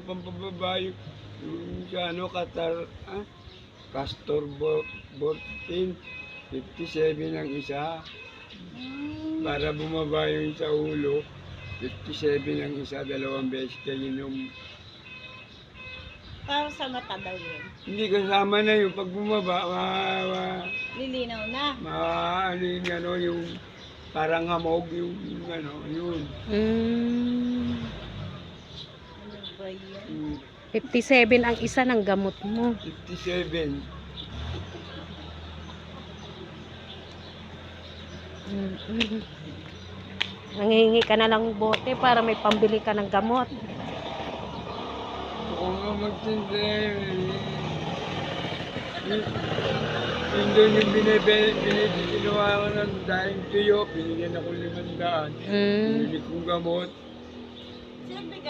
mo pampababa yung sa ano, Castor 14, 57 ang isa. Para bumaba yung sa ulo, 57 ang isa, 2 beses ka inom. Para sa mata daw yun. Hindi kasama na yung pag bumaba, Lilinaw na. ano yung ano, yung parang hamog, yung ano, yun. Ano ba yun? 57 ang isa ng gamot mo. 57. Nangihingi ka na lang bote para may pambili ka ng gamot. Kung nga magtinda, yun doon yung ginawa ko ng daing tuyo, binigyan ako 500. Binili kong gamot.